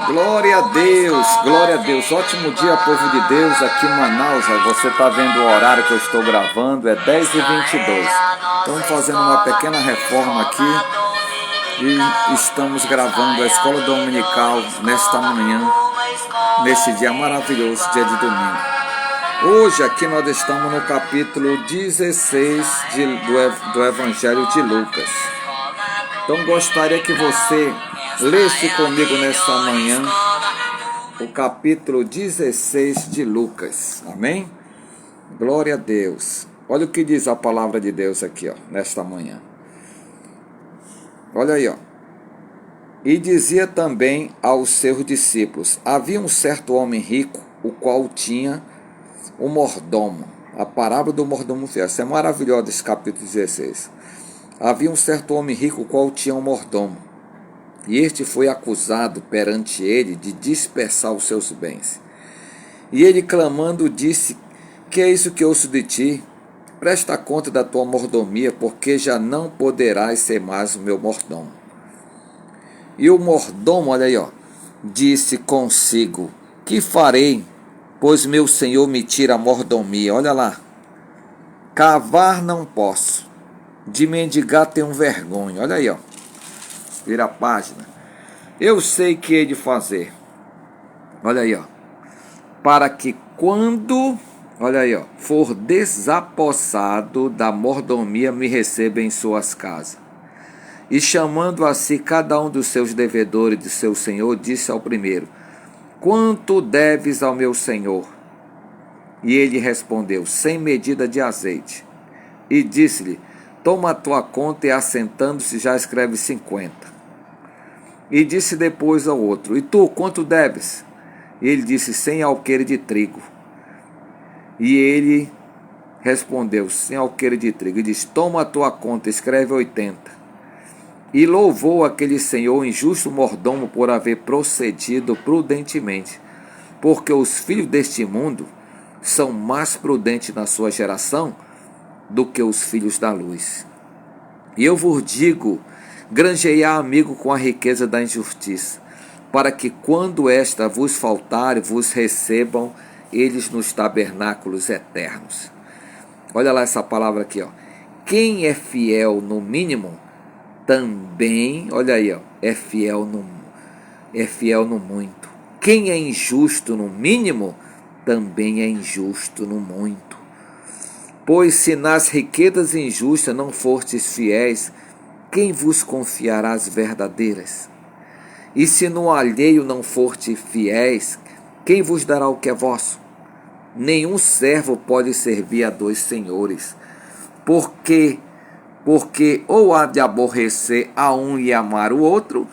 Glória a Deus, glória a Deus. Ótimo dia, povo de Deus, aqui em Manaus. Você está vendo o horário que eu estou gravando, é 10h22. Estamos fazendo uma pequena reforma aqui e estamos gravando a escola dominical nesta manhã, neste dia maravilhoso, dia de domingo. Hoje aqui nós estamos no capítulo 16 do Evangelho de Lucas. Então gostaria que você lesse comigo nesta manhã o capítulo 16 de Lucas. Amém? Glória a Deus. Olha o que diz a palavra de Deus aqui, nesta manhã. Olha aí, E dizia também aos seus discípulos: havia um certo homem rico, o qual tinha um mordomo. A parábola do mordomo fiel. Isso é maravilhoso, esse capítulo 16. Havia um certo homem rico, o qual tinha um mordomo. E este foi acusado perante ele de dispersar os seus bens. E ele, clamando, disse: que é isso que ouço de ti? Presta conta da tua mordomia, porque já não poderás ser mais o meu mordomo. E o mordomo, olha aí, disse consigo: que farei, pois meu senhor me tira a mordomia? Olha lá. Cavar não posso, de mendigar tenho vergonha. Olha aí, vira a página. Eu sei que hei de fazer. Olha aí, para que quando, olha aí, for desapossado da mordomia, me receba em suas casas. E chamando a si cada um dos seus devedores de seu senhor, disse ao primeiro: quanto deves ao meu senhor? E ele respondeu: 100 medidas de azeite. E disse-lhe: toma a tua conta, e assentando-se já escreve 50. E disse depois ao outro: e tu, quanto deves? E ele disse: 100 alqueires de trigo. E ele respondeu: 100 alqueires de trigo. E disse: toma a tua conta, escreve 80. E louvou aquele senhor injusto mordomo por haver procedido prudentemente, porque os filhos deste mundo são mais prudentes na sua geração do que os filhos da luz. E eu vos digo: granjeai amigo com a riqueza da injustiça, para que quando esta vos faltar, vos recebam eles nos tabernáculos eternos. Olha lá essa palavra aqui, Quem é fiel no mínimo, também, olha aí, é fiel no muito. Quem é injusto no mínimo, também é injusto no muito. Pois se nas riquezas injustas não fostes fiéis, quem vos confiará as verdadeiras? E se no alheio não fortes fiéis, quem vos dará o que é vosso? Nenhum servo pode servir a dois senhores, porque ou há de aborrecer a um e amar o outro,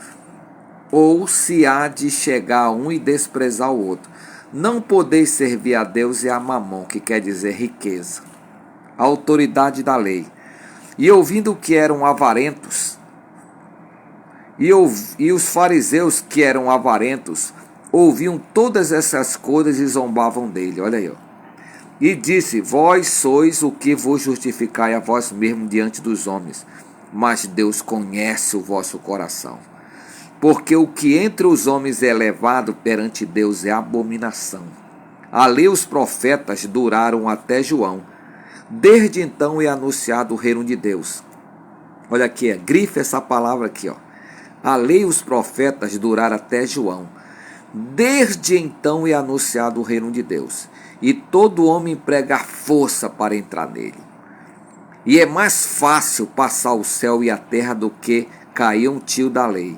ou se há de chegar a um e desprezar o outro. Não podeis servir a Deus e a Mamon, que quer dizer riqueza, a autoridade da lei. E ouvindo que eram avarentos, e os fariseus que eram avarentos, ouviam todas essas coisas e zombavam dele. Olha aí, E disse: vós sois o que vos justificai a vós mesmos diante dos homens, mas Deus conhece o vosso coração. Porque o que entre os homens é elevado perante Deus é abominação. A lei e os profetas duraram até João. Desde então é anunciado o reino de Deus. Olha aqui, grife essa palavra aqui, A lei e os profetas duraram até João. Desde então é anunciado o reino de Deus, e todo homem emprega força para entrar nele. E é mais fácil passar o céu e a terra do que cair um tio da lei.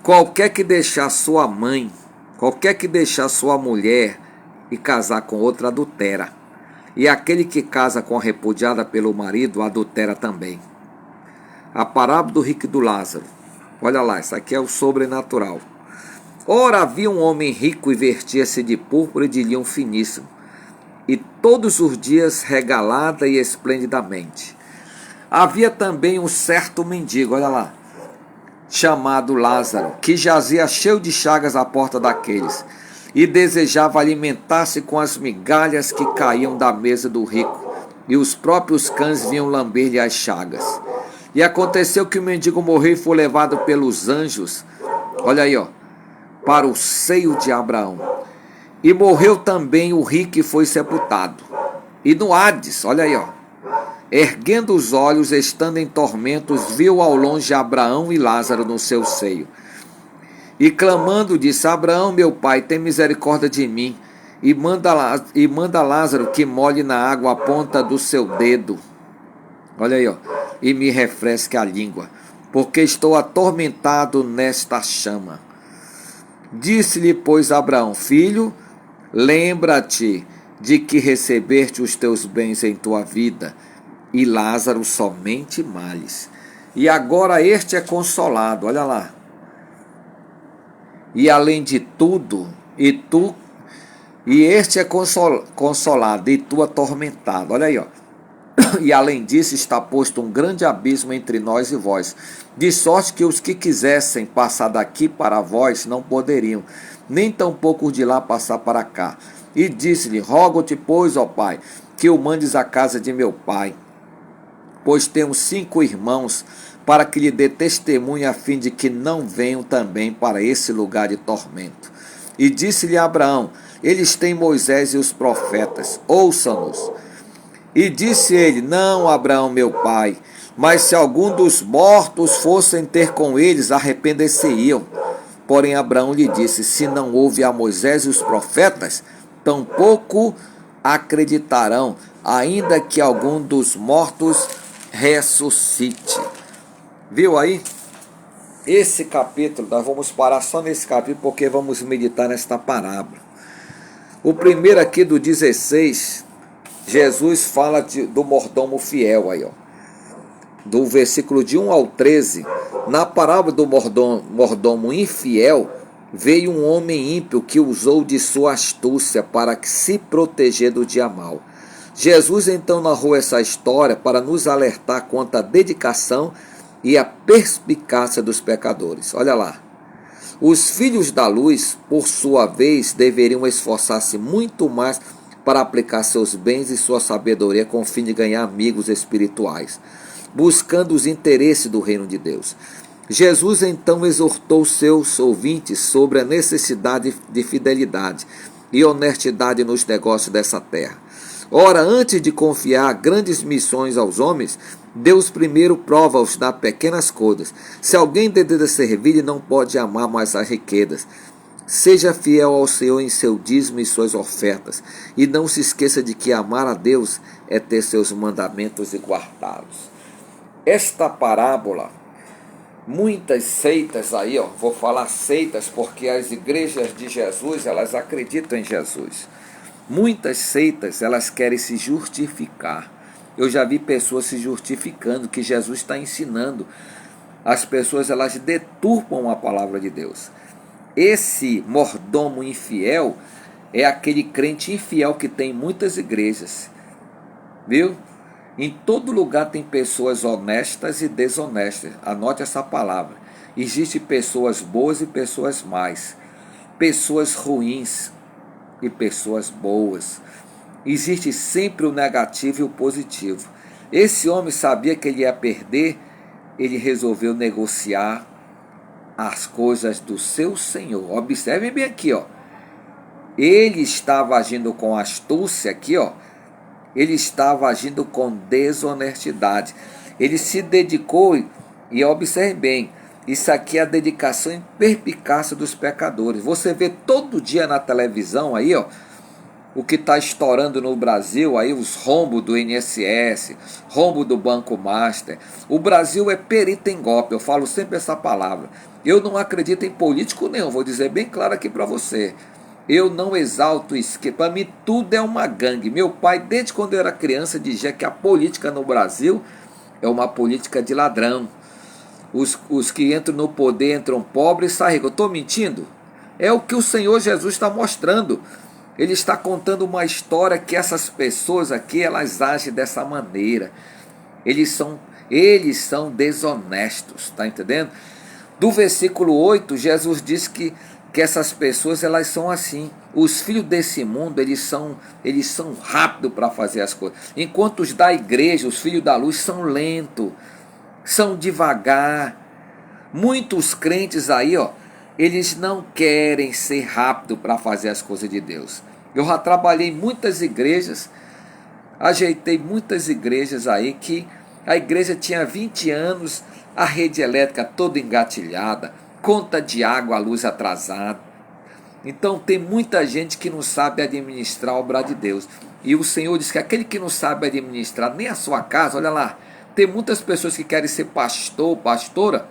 Qualquer que deixar sua mãe, qualquer que deixar sua mulher e casar com outra, adultera. E aquele que casa com a repudiada pelo marido, adultera também. A parábola do rico e do Lázaro. Olha lá, isso aqui é o sobrenatural. Ora, havia um homem rico e vestia-se de púrpura e de linho finíssimo, e todos os dias regalada e esplendidamente. Havia também um certo mendigo, olha lá, chamado Lázaro, que jazia cheio de chagas à porta daqueles, e desejava alimentar-se com as migalhas que caíam da mesa do rico, e os próprios cães vinham lamber-lhe as chagas. E aconteceu que o mendigo morreu e foi levado pelos anjos, olha aí, para o seio de Abraão. E morreu também o rico e foi sepultado. E no Hades, olha aí, ó, erguendo os olhos, estando em tormentos, viu ao longe Abraão e Lázaro no seu seio. E clamando, disse: Abraão, meu pai, tem misericórdia de mim, e manda Lázaro que molhe na água a ponta do seu dedo. Olha aí, ó, e me refresque a língua, porque estou atormentado nesta chama. Disse-lhe, pois, Abraão: Filho, lembra-te de que recebeste os teus bens em tua vida, e Lázaro somente males. E agora este é consolado, olha lá. E além de tudo, este é consolado, e tu atormentado. Olha aí, ó. E além disso está posto um grande abismo entre nós e vós, de sorte que os que quisessem passar daqui para vós não poderiam, nem tampouco de lá passar para cá. E disse-lhe: Rogo-te, pois, ó pai, que o mandes à casa de meu pai, pois tenho 5 irmãos, para que lhe dê testemunho, a fim de que não venham também para esse lugar de tormento. E disse-lhe Abraão: Eles têm Moisés e os profetas, ouçam-nos. E disse ele: Não, Abraão, meu pai, mas se algum dos mortos fossem ter com eles, arrepender-se-iam. Porém Abraão lhe disse: Se não houve a Moisés e os profetas, tampouco acreditarão, ainda que algum dos mortos ressuscite. Viu aí? Esse capítulo, nós vamos parar só nesse capítulo, porque vamos meditar nesta parábola. O primeiro aqui do 16, Jesus fala do mordomo fiel aí, ó. Do versículo de 1 ao 13, na parábola do mordomo infiel, veio um homem ímpio que usou de sua astúcia para se proteger do dia mau. Jesus então narrou essa história para nos alertar quanto à dedicação e a perspicácia dos pecadores. Olha lá. Os filhos da luz, por sua vez, deveriam esforçar-se muito mais para aplicar seus bens e sua sabedoria com o fim de ganhar amigos espirituais, buscando os interesses do reino de Deus. Jesus então exortou seus ouvintes sobre a necessidade de fidelidade e honestidade nos negócios dessa terra. Ora, antes de confiar grandes missões aos homens, Deus primeiro prova-os nas pequenas coisas. Se alguém deseja servir, não pode amar mais as riquezas. Seja fiel ao Senhor em seu dízimo e suas ofertas, e não se esqueça de que amar a Deus é ter seus mandamentos e guardá-los. Esta parábola, muitas seitas aí, ó, vou falar seitas porque as igrejas de Jesus, elas acreditam em Jesus. Muitas seitas, elas querem se justificar. Eu já vi pessoas se justificando que Jesus está ensinando. As pessoas, elas deturpam a palavra de Deus. Esse mordomo infiel é aquele crente infiel que tem muitas igrejas. Viu? Em todo lugar tem pessoas honestas e desonestas. Anote essa palavra. Existem pessoas boas e pessoas más. Pessoas ruins e pessoas boas. Existe sempre o negativo e o positivo. Esse homem sabia que ele ia perder, ele resolveu negociar as coisas do seu Senhor. Observe bem aqui, ó. Ele estava agindo com astúcia aqui, ó. Ele estava agindo com desonestidade. Ele se dedicou, e observe bem, isso aqui é a dedicação e perspicácia dos pecadores. Você vê todo dia na televisão aí, ó, o que está estourando no Brasil, aí os rombos do INSS, rombo do Banco Master. O Brasil é perito em golpe, eu falo sempre essa palavra. Eu não acredito em político nenhum, vou dizer bem claro aqui para você. Eu não exalto isso, que para mim tudo é uma gangue. Meu pai, desde quando eu era criança, dizia que a política no Brasil é uma política de ladrão. Os que entram no poder entram pobres e saem ricos. Eu estou mentindo? É o que o Senhor Jesus está mostrando. Ele está contando uma história que essas pessoas aqui, elas agem dessa maneira. Eles são desonestos, está entendendo? Do versículo 8, Jesus diz que essas pessoas, elas são assim. Os filhos desse mundo, eles são rápidos para fazer as coisas. Enquanto os da igreja, os filhos da luz, são lentos, são devagar. Muitos crentes aí, ó, Eles não querem ser rápido para fazer as coisas de Deus. Eu já trabalhei em muitas igrejas, ajeitei muitas igrejas aí que a igreja tinha 20 anos, a rede elétrica toda engatilhada, conta de água, a luz atrasada. Então tem muita gente que não sabe administrar a obra de Deus. E o Senhor diz que aquele que não sabe administrar nem a sua casa, olha lá, tem muitas pessoas que querem ser pastor, pastora,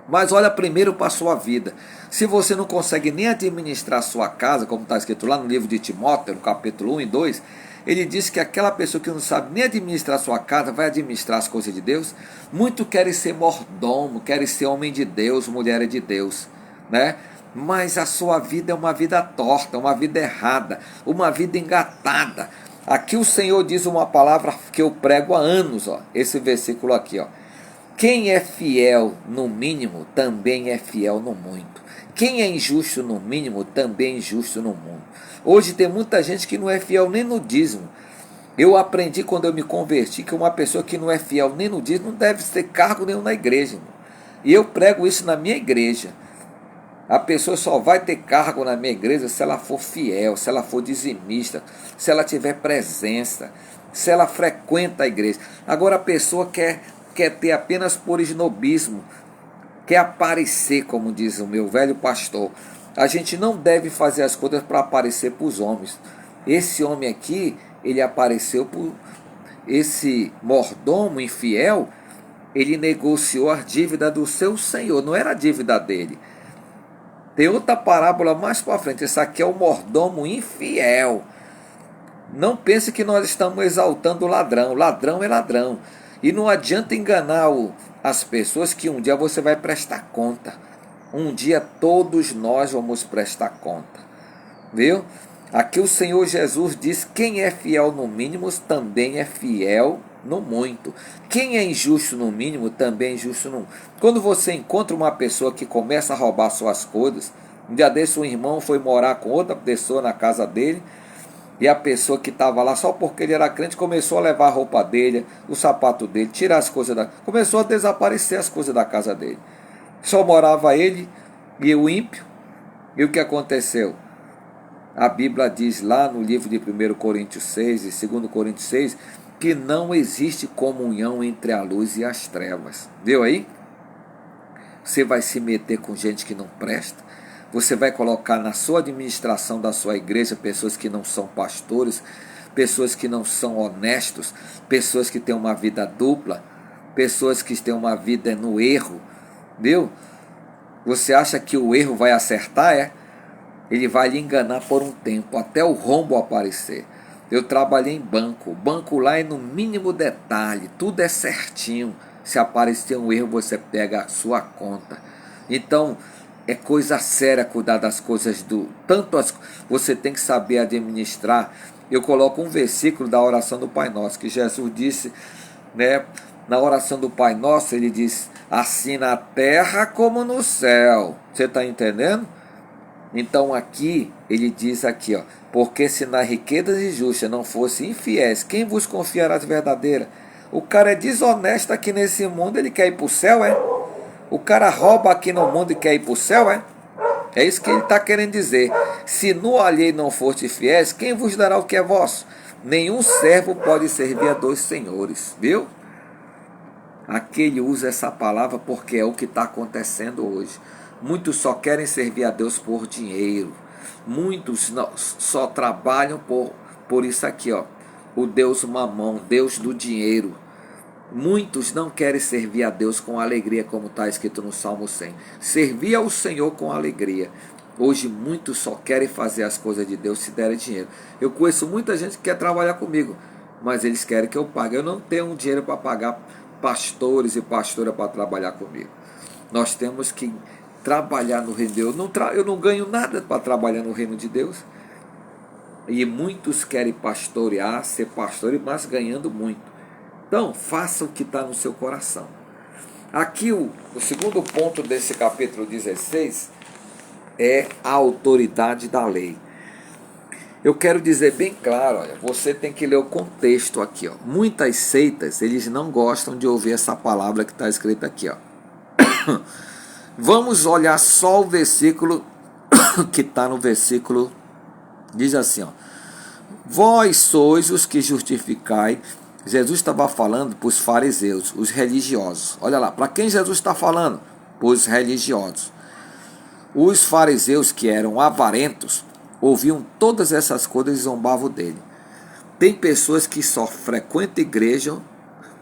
mas olha primeiro para a sua vida. Se você não consegue nem administrar a sua casa, como está escrito lá no livro de Timóteo, no capítulo 1 e 2, ele diz que aquela pessoa que não sabe nem administrar a sua casa vai administrar as coisas de Deus. Muito querem ser mordomo, querem ser homem de Deus, mulher de Deus, né? Mas a sua vida é uma vida torta, uma vida errada, uma vida engatada. Aqui o Senhor diz uma palavra que eu prego há anos, ó, esse versículo aqui, ó. Quem é fiel no mínimo, também é fiel no muito. Quem é injusto no mínimo, também é injusto no muito. Hoje tem muita gente que não é fiel nem no dízimo. Eu aprendi quando eu me converti que uma pessoa que não é fiel nem no dízimo não deve ter cargo nenhum na igreja, irmão. E eu prego isso na minha igreja. A pessoa só vai ter cargo na minha igreja se ela for fiel, se ela for dizimista, se ela tiver presença, se ela frequenta a igreja. Agora a pessoa quer ter apenas por esnobismo, quer aparecer, como diz o meu velho pastor. A gente não deve fazer as coisas para aparecer para os homens. Esse homem aqui, ele apareceu por esse mordomo infiel, ele negociou a dívida do seu senhor, não era a dívida dele. Tem outra parábola mais para frente. Essa aqui é o mordomo infiel. Não pense que nós estamos exaltando o ladrão. Ladrão é ladrão. E não adianta enganar as pessoas que um dia você vai prestar conta. Um dia todos nós vamos prestar conta. Viu? Aqui o Senhor Jesus diz: quem é fiel no mínimo também é fiel no muito. Quem é injusto no mínimo também é injusto no muito. Quando você encontra uma pessoa que começa a roubar suas coisas, um dia desse um irmão foi morar com outra pessoa na casa dele, e a pessoa que estava lá só porque ele era crente começou a levar a roupa dele, o sapato dele, tirar as coisas começou a desaparecer as coisas da casa dele. Só morava ele e o ímpio. E o que aconteceu? A Bíblia diz lá no livro de 1 Coríntios 6 e 2 Coríntios 6 que não existe comunhão entre a luz e as trevas. Viu aí? Você vai se meter com gente que não presta. Você vai colocar na sua administração da sua igreja pessoas que não são pastores, pessoas que não são honestos, pessoas que têm uma vida dupla, pessoas que têm uma vida no erro. Viu? Você acha que o erro vai acertar? Ele vai lhe enganar por um tempo, até o rombo aparecer. Eu trabalhei em banco. O banco lá é no mínimo detalhe, tudo é certinho. Se aparecer um erro, você pega a sua conta. Então, é coisa séria cuidar das coisas você tem que saber administrar. Eu coloco um versículo da oração do Pai Nosso, que Jesus disse, né? Na oração do Pai Nosso, ele diz: assim na terra como no céu. Você está entendendo? Então aqui, ele diz aqui, ó, porque se nas riquezas injustas não fossem infiéis, quem vos confiará as verdadeiras? O cara é desonesto aqui nesse mundo, ele quer ir para o céu, é? O cara rouba aqui no mundo e quer ir para o céu, é? É isso que ele está querendo dizer. Se no alheio não fostes fiéis, quem vos dará o que é vosso? Nenhum servo pode servir a dois senhores, viu? Aqui ele usa essa palavra porque é o que está acontecendo hoje. Muitos só querem servir a Deus por dinheiro. Muitos só trabalham por isso aqui, ó. O Deus mamão, Deus do dinheiro. Muitos não querem servir a Deus com alegria, como está escrito no Salmo 100. Servir ao Senhor com alegria. Hoje muitos só querem fazer as coisas de Deus se derem dinheiro. Eu conheço muita gente que quer trabalhar comigo, mas eles querem que eu pague. Eu não tenho dinheiro para pagar pastores e pastoras para trabalhar comigo. Nós temos que trabalhar no reino de Deus. Eu não ganho nada para trabalhar no reino de Deus. E muitos querem pastorear, ser pastores, mas ganhando muito. Então, faça o que está no seu coração. Aqui o segundo ponto desse capítulo 16 é a autoridade da lei. Eu quero dizer bem claro, olha, você tem que ler o contexto aqui, ó. Muitas seitas, eles não gostam de ouvir essa palavra que está escrita aqui, ó. Vamos olhar só o versículo que está no versículo, diz assim, ó, vós sois os que justificai. Jesus estava falando para os fariseus, os religiosos. Olha lá, para quem Jesus está falando? Para os religiosos. Os fariseus, que eram avarentos, ouviam todas essas coisas e zombavam dele. Tem pessoas que só frequentam igreja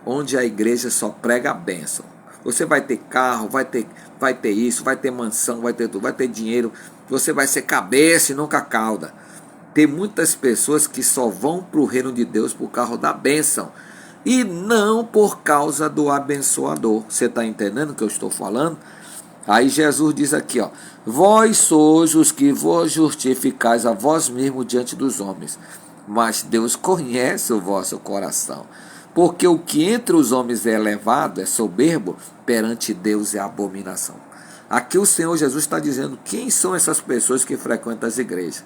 onde a igreja só prega a bênção. Você vai ter carro, vai ter isso, vai ter mansão, vai ter tudo, vai ter dinheiro. Você vai ser cabeça e nunca cauda. Tem muitas pessoas que só vão para o reino de Deus por causa da bênção e não por causa do abençoador. Você está entendendo o que eu estou falando? Aí Jesus diz aqui, ó, vós sois os que vos justificais a vós mesmos diante dos homens, mas Deus conhece o vosso coração. Porque o que entre os homens é elevado, é soberbo, perante Deus é abominação. Aqui o Senhor Jesus está dizendo quem são essas pessoas que frequentam as igrejas.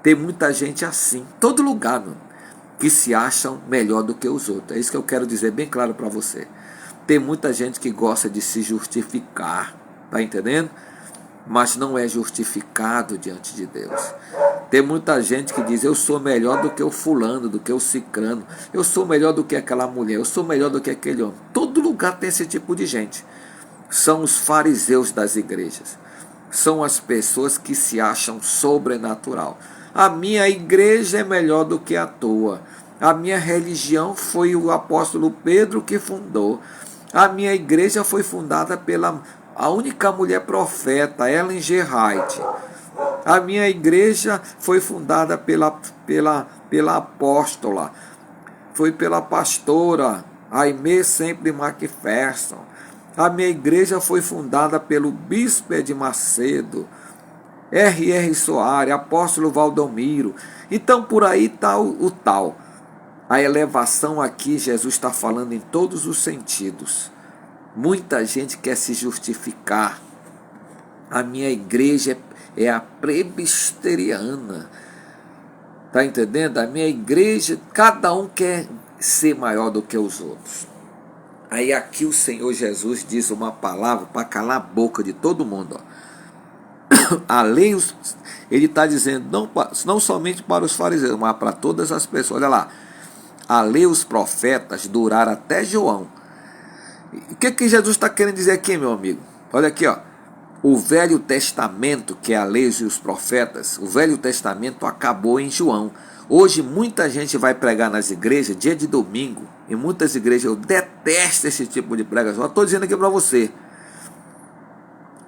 Tem muita gente assim, todo lugar, mano, que se acham melhor do que os outros. É isso que eu quero dizer bem claro para você. Tem muita gente que gosta de se justificar, tá entendendo? Mas não é justificado diante de Deus. Tem muita gente que diz, eu sou melhor do que o fulano, do que o cicrano, eu sou melhor do que aquela mulher, eu sou melhor do que aquele homem. Todo lugar tem esse tipo de gente. São os fariseus das igrejas. São as pessoas que se acham sobrenatural. A minha igreja é melhor do que a tua. A minha religião foi o apóstolo Pedro que fundou. A minha igreja foi fundada pela a única mulher profeta, Ellen G. White. A minha igreja foi fundada pela apóstola, foi pela pastora Aimee Sempre Macpherson. A minha igreja foi fundada pelo bispo de Macedo, R.R. Soares, apóstolo Valdomiro. Então por aí está o tal. A elevação aqui, Jesus está falando em todos os sentidos. Muita gente quer se justificar. A minha igreja é a presbiteriana. Está entendendo? A minha igreja, cada um quer ser maior do que os outros. Aí aqui o Senhor Jesus diz uma palavra para calar a boca de todo mundo. Ó. A lei, ele está dizendo, não somente para os fariseus, mas para todas as pessoas. Olha lá, a lei e os profetas duraram até João. O que Jesus está querendo dizer aqui, meu amigo? Olha aqui, ó. O Velho Testamento, que é a lei e os profetas, o Velho Testamento acabou em João. Hoje muita gente vai pregar nas igrejas, dia de domingo, em muitas igrejas, eu detesto esse tipo de pregação. Estou dizendo aqui para você.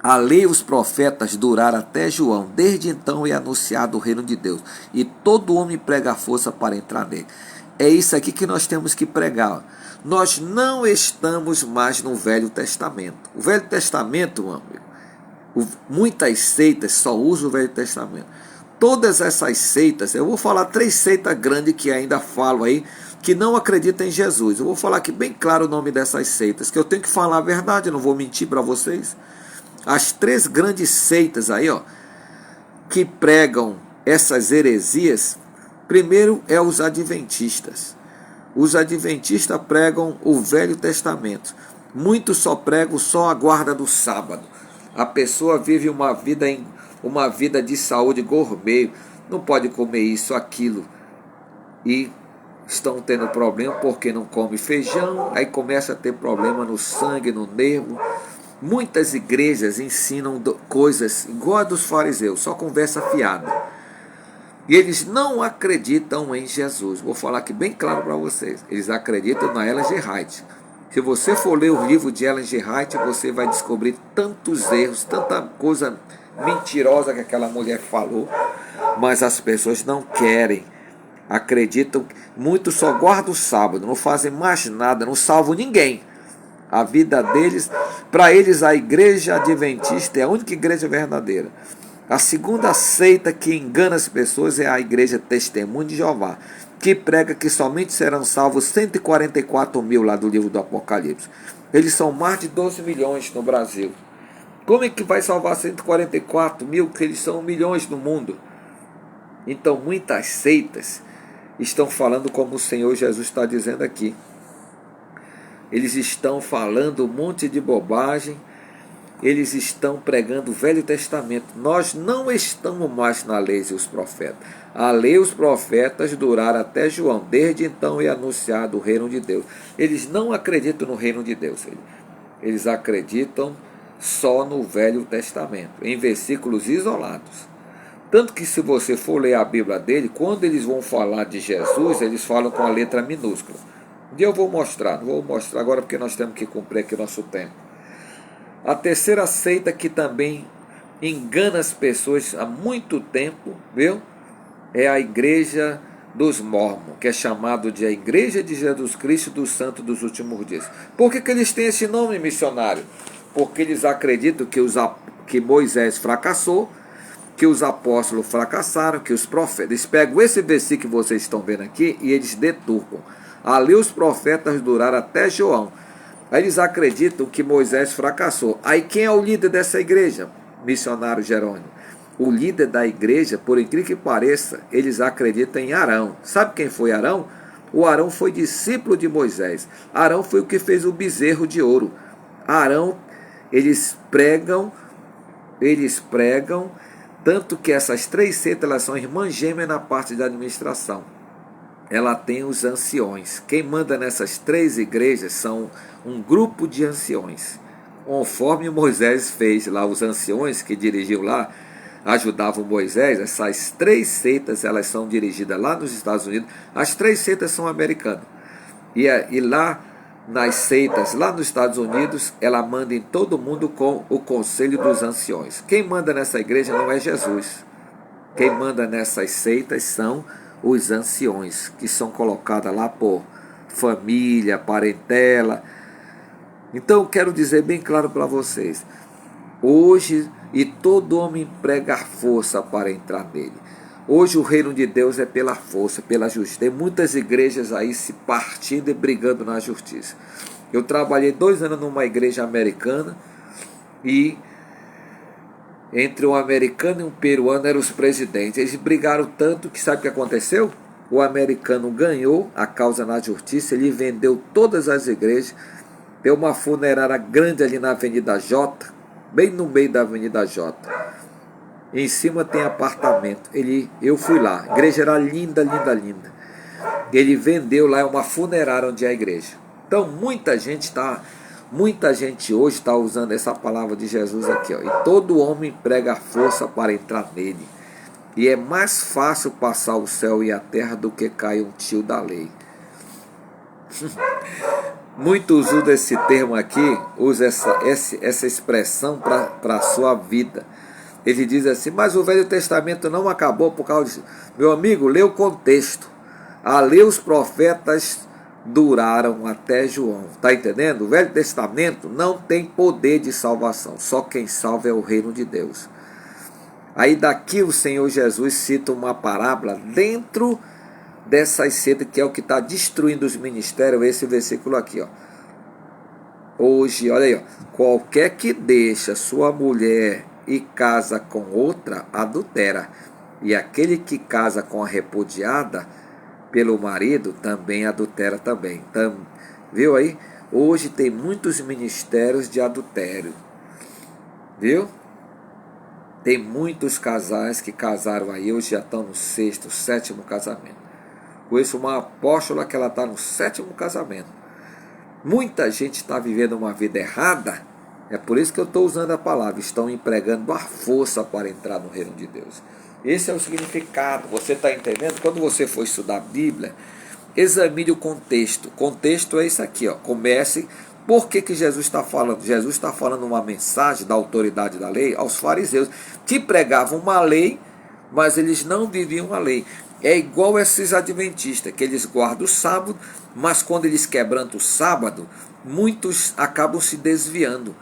A lei e os profetas duraram até João. Desde então é anunciado o reino de Deus. E todo homem prega a força para entrar nele. É isso aqui que nós temos que pregar. Nós não estamos mais no Velho Testamento. O Velho Testamento, meu amigo, muitas seitas só usam o Velho Testamento. Todas essas seitas, eu vou falar 3 seitas grandes que ainda falo aí, que não acreditam em Jesus. Eu vou falar aqui bem claro o nome dessas seitas, que eu tenho que falar a verdade, eu não vou mentir para vocês. As 3 grandes seitas aí, ó, que pregam essas heresias, primeiro é os adventistas. Os adventistas pregam o Velho Testamento. Muitos só pregam só a guarda do sábado. A pessoa vive uma vida de saúde gourmet, não pode comer isso, aquilo. E estão tendo problema porque não come feijão, aí começa a ter problema no sangue, no nervo. Muitas igrejas ensinam coisas igual a dos fariseus, só conversa fiada. E eles não acreditam em Jesus. Vou falar aqui bem claro para vocês. Eles acreditam na Ellen G. White. Se você for ler o livro de Ellen G. White, você vai descobrir tantos erros, tanta coisa mentirosa que aquela mulher falou. Mas as pessoas não querem. Acreditam. Muitos só guardam o sábado, não fazem mais nada, não salvam ninguém. A vida deles, para eles a igreja adventista é a única igreja verdadeira. A segunda seita que engana as pessoas é a igreja Testemunho de Jeová, que prega que somente serão salvos 144 mil lá do livro do Apocalipse. Eles são mais de 12 milhões no Brasil. Como é que vai salvar 144 mil, que eles são milhões no mundo? Então muitas seitas estão falando como o Senhor Jesus está dizendo aqui. Eles estão falando um monte de bobagem eles estão pregando o Velho Testamento. Nós não estamos mais na lei e os profetas. A lei e os profetas duraram até João. Desde então é anunciado o reino de Deus. Eles não acreditam no reino de Deus. Eles acreditam só no Velho Testamento, em versículos isolados. Tanto que se você for ler a Bíblia dele, quando eles vão falar de Jesus, eles falam com a letra minúscula. Um dia eu vou mostrar, não vou mostrar agora porque nós temos que cumprir aqui o nosso tempo. A terceira seita que também engana as pessoas há muito tempo, viu? É a Igreja dos Mórmons, que é chamado de a Igreja de Jesus Cristo dos Santos dos Últimos Dias. Por que eles têm esse nome, missionário? Porque eles acreditam que Moisés fracassou, que os apóstolos fracassaram, que os profetas... Eles pegam esse versículo que vocês estão vendo aqui e eles deturpam. Ali os profetas duraram até João. Aí eles acreditam que Moisés fracassou. Aí quem é o líder dessa igreja? Missionário Jerônimo. O líder da igreja, por incrível que pareça, eles acreditam em Arão. Sabe quem foi Arão? O Arão foi discípulo de Moisés. Arão foi o que fez o bezerro de ouro. Arão, eles pregam, tanto que essas três seitas, elas são irmãs gêmeas na parte da administração. Ela tem os anciões. Quem manda nessas três igrejas são um grupo de anciões. Conforme Moisés fez lá, os anciões que dirigiam lá, ajudavam Moisés. Essas três seitas, elas são dirigidas lá nos Estados Unidos. As três seitas são americanas. E lá nas seitas, lá nos Estados Unidos, ela manda em todo mundo com o conselho dos anciões. Quem manda nessa igreja não é Jesus. Quem manda nessas seitas são os anciões, que são colocados lá por família, parentela. Então eu quero dizer bem claro para vocês, hoje, e todo homem emprega força para entrar nele. Hoje o reino de Deus é pela força, pela justiça. Tem muitas igrejas aí se partindo e brigando na justiça. Eu trabalhei 2 anos numa igreja americana e entre um americano e um peruano eram os presidentes. Eles brigaram tanto que sabe o que aconteceu? O americano ganhou a causa na justiça, ele vendeu todas as igrejas, deu uma funerária grande ali na Avenida J, bem no meio da Avenida J. Em cima tem apartamento. Eu fui lá, a igreja era linda, linda, linda. Ele vendeu lá uma funerária onde é a igreja. Então muita gente hoje está usando essa palavra de Jesus aqui, ó. E todo homem prega a força para entrar nele. E é mais fácil passar o céu e a terra do que cair um tio da lei. Muitos usam esse termo aqui, usam essa expressão para a sua vida. Ele diz assim, mas o Velho Testamento não acabou por causa disso. Meu amigo, lê o contexto. A lei e os profetas duraram até João. Está entendendo? O Velho Testamento não tem poder de salvação. Só quem salva é o reino de Deus. Aí daqui o Senhor Jesus cita uma parábola dentro dessas seitas, que é o que está destruindo os ministérios. Esse versículo aqui, ó. Hoje, olha aí, ó. Qualquer que deixa sua mulher e casa com outra, adultera. E aquele que casa com a repudiada pelo marido, também adultera também. Viu aí? Hoje tem muitos ministérios de adultério. Viu? Tem muitos casais que casaram aí, hoje já estão no 6º, 7º casamento. Conheço uma apóstola que ela está no 7º casamento. Muita gente está vivendo uma vida errada. É por isso que eu estou usando a palavra. Estão empregando a força para entrar no reino de Deus. Esse é o significado. Você está entendendo? Quando você for estudar a Bíblia, examine o contexto. O contexto é isso aqui, ó. Comece. Por que Jesus está falando? Jesus está falando uma mensagem da autoridade da lei aos fariseus, que pregavam uma lei, mas eles não viviam a lei. É igual esses adventistas, que eles guardam o sábado, mas quando eles quebrantam o sábado, muitos acabam se desviando.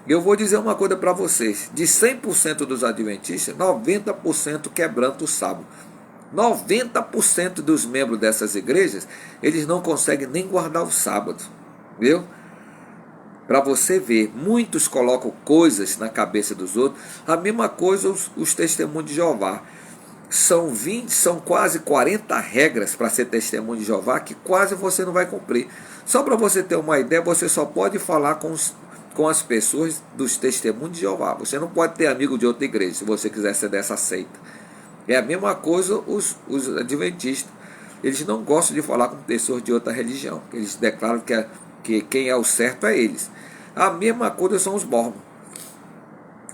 Eu vou dizer uma coisa para vocês, de 100% dos adventistas, 90% quebrantam o sábado. 90% dos membros dessas igrejas, eles não conseguem nem guardar o sábado, viu? Para você ver, muitos colocam coisas na cabeça dos outros. A mesma coisa os testemunhos de Jeová. São quase 40 regras para ser testemunho de Jeová que quase você não vai cumprir. Só para você ter uma ideia, você só pode falar com com as pessoas dos testemunhos de Jeová. Você não pode ter amigo de outra igreja, se você quiser ser dessa seita. É a mesma coisa os adventistas. Eles não gostam de falar com pessoas de outra religião. Eles declaram que quem é o certo é eles. A mesma coisa são os mormons.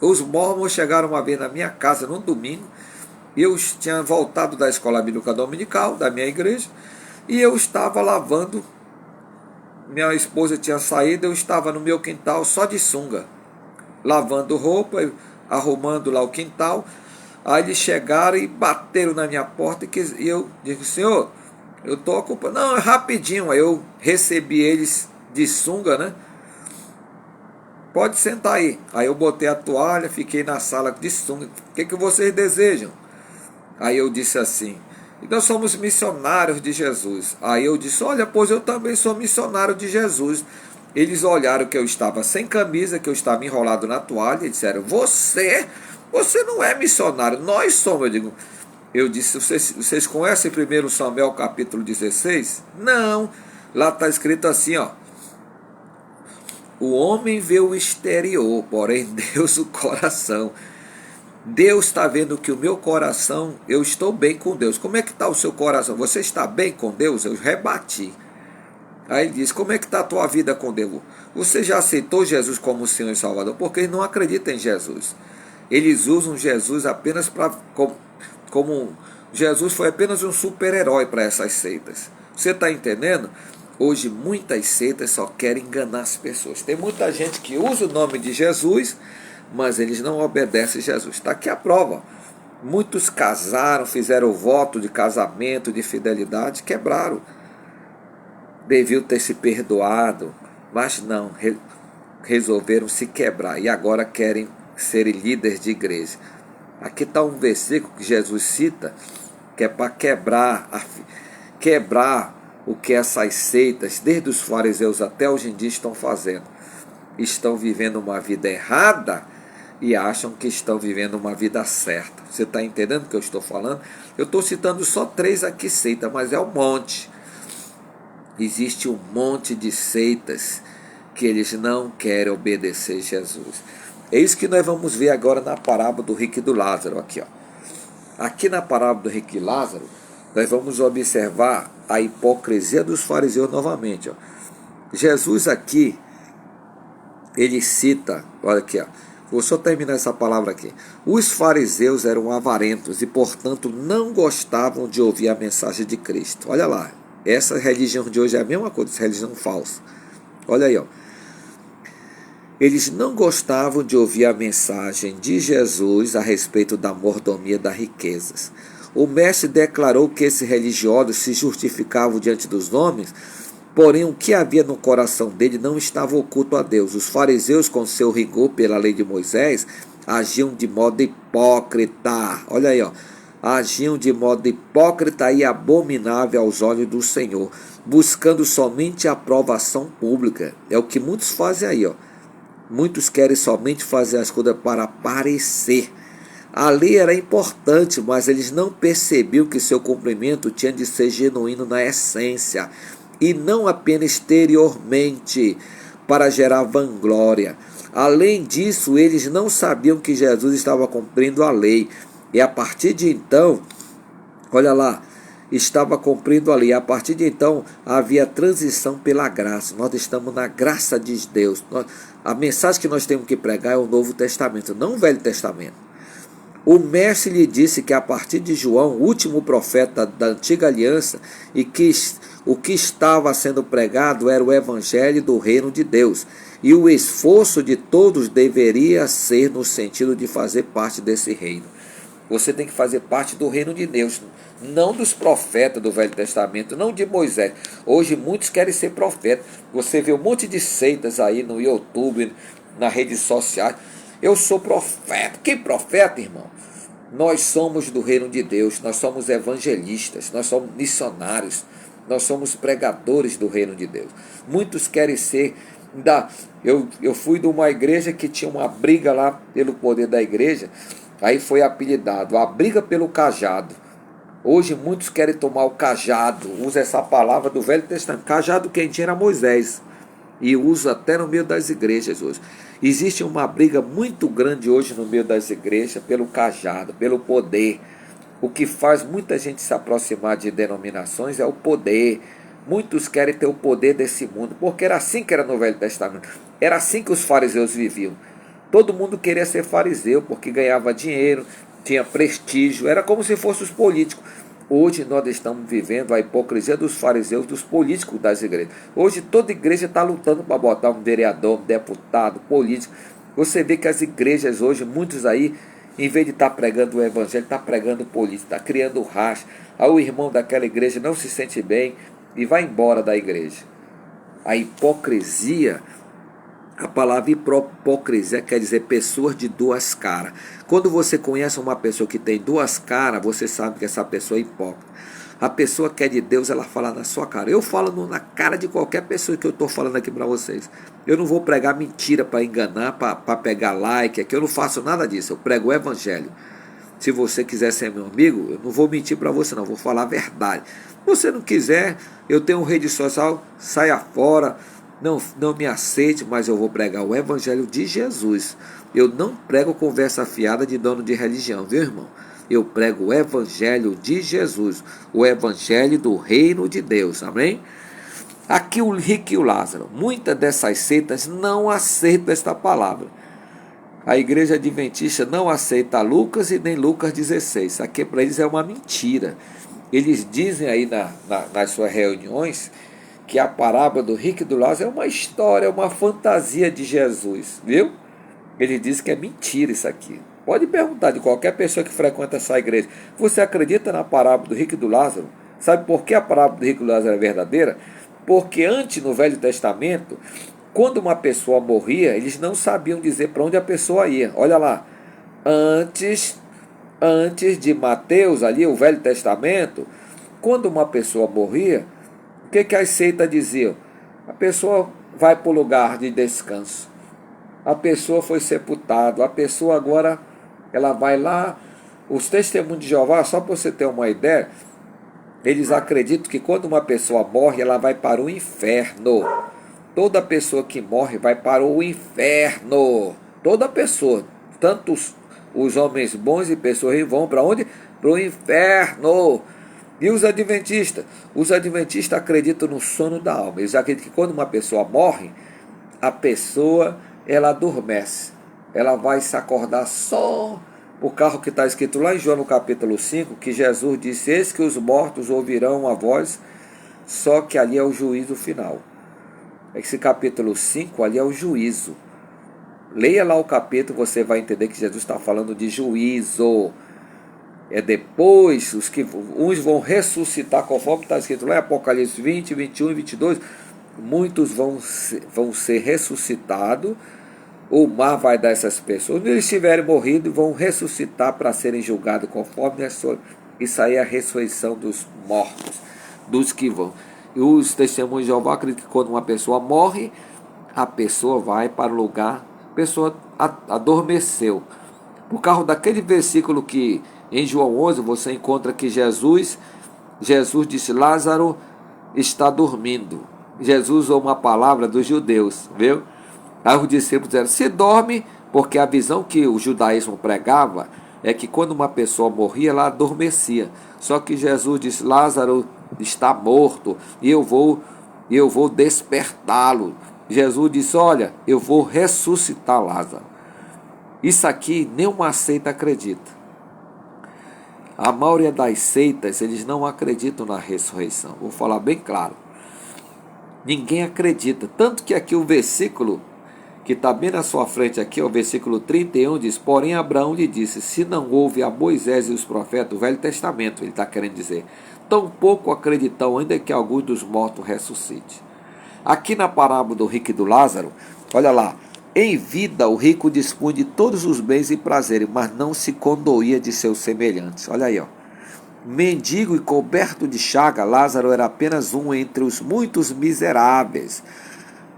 Os mormons chegaram uma vez na minha casa, num domingo. Eu tinha voltado da escola bíblica dominical, da minha igreja, e eu estava lavando. Minha esposa tinha saído, eu estava no meu quintal só de sunga, lavando roupa, arrumando lá o quintal. Aí eles chegaram e bateram na minha porta e eu disse: senhor, eu estou ocupado. Não, é rapidinho. Aí eu recebi eles de sunga, né? Pode sentar aí. Aí eu botei a toalha, fiquei na sala de sunga. O que vocês desejam? Aí eu disse assim: nós somos missionários de Jesus. Aí eu disse: olha, pois eu também sou missionário de Jesus. Eles olharam que eu estava sem camisa, que eu estava enrolado na toalha, e disseram: você não é missionário, nós somos. Eu disse: vocês conhecem 1 Samuel capítulo 16? Não, lá está escrito assim, ó: o homem vê o exterior, porém Deus o coração. Deus está vendo que o meu coração, eu estou bem com Deus. Como é que está o seu coração? Você está bem com Deus? Eu rebati. Aí ele diz: como é que está a tua vida com Deus? Você já aceitou Jesus como Senhor e Salvador? Porque eles não acreditam em Jesus. Eles usam Jesus apenas como Jesus foi apenas um super-herói para essas seitas. Você está entendendo? Hoje muitas seitas só querem enganar as pessoas. Tem muita gente que usa o nome de Jesus, mas eles não obedecem a Jesus. Está aqui a prova. Muitos casaram, fizeram o voto de casamento, de fidelidade, quebraram. Deviam ter se perdoado, mas não, resolveram se quebrar e agora querem ser líderes de igreja. Aqui está um versículo que Jesus cita, que é para quebrar o que essas seitas, desde os fariseus até hoje em dia, estão fazendo. Estão vivendo uma vida errada e acham que estão vivendo uma vida certa. Você está entendendo o que eu estou falando? Eu estou citando só 3 aqui seitas, mas é um monte. Existe um monte de seitas que eles não querem obedecer a Jesus. É isso que nós vamos ver agora na parábola do rico e do Lázaro. Aqui na parábola do rico e Lázaro, nós vamos observar a hipocrisia dos fariseus novamente. Jesus aqui, ele cita, olha aqui, vou só terminar essa palavra aqui. Os fariseus eram avarentos e, portanto, não gostavam de ouvir a mensagem de Cristo. Olha lá, essa religião de hoje é a mesma coisa, essa religião falsa. Olha aí, Eles não gostavam de ouvir a mensagem de Jesus a respeito da mordomia das riquezas. O mestre declarou que esses religiosos se justificavam diante dos homens, porém o que havia no coração dele não estava oculto a Deus. Os fariseus, com seu rigor pela lei de Moisés, agiam de modo hipócrita. Olha aí, agiam de modo hipócrita e abominável aos olhos do Senhor, buscando somente a aprovação pública. É o que muitos fazem aí, Muitos querem somente fazer as coisas para aparecer. A lei era importante, mas eles não percebiam que seu cumprimento tinha de ser genuíno na essência e não apenas exteriormente, para gerar vanglória. Além disso, eles não sabiam que Jesus estava cumprindo a lei. E a partir de então, olha lá, estava cumprindo a lei. A partir de então, havia transição pela graça. Nós estamos na graça de Deus. A mensagem que nós temos que pregar é o Novo Testamento, não o Velho Testamento. O mestre lhe disse que a partir de João, o último profeta da antiga aliança, e que o que estava sendo pregado era o evangelho do reino de Deus. E o esforço de todos deveria ser no sentido de fazer parte desse reino. Você tem que fazer parte do reino de Deus, não dos profetas do Velho Testamento, não de Moisés. Hoje muitos querem ser profetas. Você vê um monte de seitas aí no YouTube, nas redes sociais. Eu sou profeta. Que profeta, irmão? Nós somos do reino de Deus, nós somos evangelistas, nós somos missionários, nós somos pregadores do reino de Deus. Muitos querem ser... Eu fui de uma igreja que tinha uma briga lá pelo poder da igreja, aí foi apelidado a briga pelo cajado. Hoje muitos querem tomar o cajado, usa essa palavra do Velho Testamento. Cajado quem tinha era Moisés. e usa até no meio das igrejas hoje. Existe uma briga muito grande hoje no meio das igrejas pelo cajado, pelo poder. O que faz muita gente se aproximar de denominações é o poder. Muitos querem ter o poder desse mundo, porque era assim que era no Velho Testamento. Era assim que os fariseus viviam. Todo mundo queria ser fariseu, porque ganhava dinheiro, tinha prestígio, era como se fossem os políticos. Hoje nós estamos vivendo a hipocrisia dos fariseus, dos políticos das igrejas. Hoje toda igreja está lutando para botar um vereador, um deputado, político. Você vê que as igrejas hoje, muitos aí, em vez de estar pregando o evangelho, está pregando política, está criando racha. Aí o irmão daquela igreja não se sente bem e vai embora da igreja. A hipocrisia, a palavra hipocrisia quer dizer pessoas de duas caras. Quando você conhece uma pessoa que tem duas caras, você sabe que essa pessoa é hipócrita. A pessoa que é de Deus, ela fala na sua cara. Eu falo na cara de qualquer pessoa que eu estou falando aqui para vocês. Eu não vou pregar mentira para enganar, para pegar like, aqui eu não faço nada disso. Eu prego o evangelho. Se você quiser ser meu amigo, eu não vou mentir para você não, vou falar a verdade. Se você não quiser, eu tenho rede social, saia fora, não me aceite, mas eu vou pregar o evangelho de Jesus. Eu não prego conversa fiada de dono de religião, viu, irmão? Eu prego o evangelho de Jesus, o evangelho do reino de Deus, amém? Aqui o rico e o Lázaro, muitas dessas seitas não aceitam esta palavra. A igreja adventista não aceita Lucas e nem Lucas 16. Isso aqui para eles é uma mentira. Eles dizem aí nas suas reuniões que a parábola do rico e do Lázaro é uma história, é uma fantasia de Jesus, viu? Ele diz que é mentira isso aqui. Pode perguntar de qualquer pessoa que frequenta essa igreja. Você acredita na parábola do rico e do Lázaro? Sabe por que a parábola do rico e do Lázaro é verdadeira? Porque antes, no Velho Testamento, quando uma pessoa morria, eles não sabiam dizer para onde a pessoa ia. Olha lá, antes de Mateus, ali, o Velho Testamento, quando uma pessoa morria, o que as seitas diziam? A pessoa vai para o lugar de descanso. A pessoa foi sepultada. A pessoa agora, ela vai lá. Os testemunhos de Jeová, só para você ter uma ideia, eles acreditam que quando uma pessoa morre, ela vai para o inferno. Toda pessoa que morre vai para o inferno. Toda pessoa. Tanto os homens bons e pessoas ruins vão para onde? Para o inferno. E os adventistas? Os adventistas acreditam no sono da alma. Eles acreditam que quando uma pessoa morre, a pessoa, ela adormece. Ela vai se acordar só. O carro que está escrito lá em João no capítulo 5, que Jesus disse, eis que os mortos ouvirão a voz, só que ali é o juízo final. Esse capítulo 5 ali é o juízo. Leia lá o capítulo, você vai entender que Jesus está falando de juízo. É depois, uns vão ressuscitar, conforme está escrito lá em Apocalipse 20, 21 e 22. Muitos vão ser ressuscitados. O mar vai dar essas pessoas. Quando eles tiverem morrido, vão ressuscitar para serem julgados conforme a sua. Isso aí é a ressurreição dos mortos, dos que vão. E os testemunhos de Jeová acreditam que quando uma pessoa morre, a pessoa vai para o lugar, a pessoa adormeceu. Por causa daquele versículo que em João 11 você encontra que Jesus disse, Lázaro está dormindo. Jesus usou uma palavra dos judeus, viu? Aí os discípulos disseram, se dorme, porque a visão que o judaísmo pregava é que quando uma pessoa morria, ela adormecia. Só que Jesus disse, Lázaro está morto e eu vou despertá-lo. Jesus disse, olha, eu vou ressuscitar Lázaro. Isso aqui nenhuma seita acredita. A maioria das seitas, eles não acreditam na ressurreição. Vou falar bem claro. Ninguém acredita. Tanto que aqui o versículo que está bem na sua frente aqui, o versículo 31 diz, porém Abraão lhe disse, se não houve a Moisés e os profetas, o Velho Testamento, ele está querendo dizer, tampouco acreditam ainda que alguns dos mortos ressuscite. Aqui na parábola do rico e do Lázaro, olha lá, em vida o rico dispunha de todos os bens e prazeres, mas não se condoía de seus semelhantes. Olha aí, ó. Mendigo e coberto de chaga, Lázaro era apenas um entre os muitos miseráveis.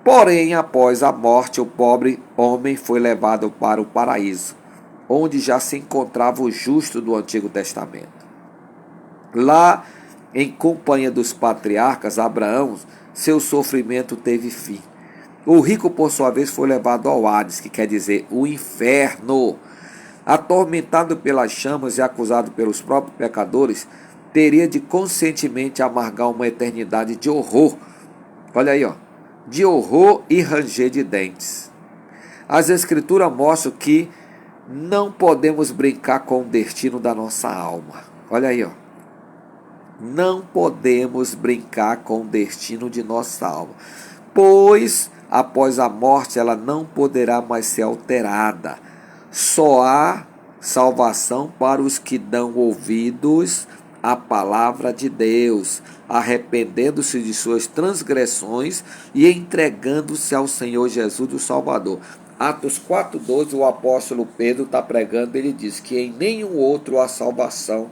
Porém, após a morte, o pobre homem foi levado para o paraíso, onde já se encontrava o justo do Antigo Testamento. Lá, em companhia dos patriarcas, Abraão, seu sofrimento teve fim. O rico, por sua vez, foi levado ao Hades, que quer dizer o inferno. Atormentado pelas chamas e acusado pelos próprios pecadores, teria de conscientemente amargar uma eternidade de horror. Olha aí, ó, de horror e ranger de dentes. As Escrituras mostram que não podemos brincar com o destino da nossa alma. Olha aí, ó. Não podemos brincar com o destino de nossa alma, pois após a morte ela não poderá mais ser alterada. Só há salvação para os que dão ouvidos à palavra de Deus, arrependendo-se de suas transgressões e entregando-se ao Senhor Jesus, o Salvador. Atos 4,12, o apóstolo Pedro está pregando, ele diz que em nenhum outro há salvação,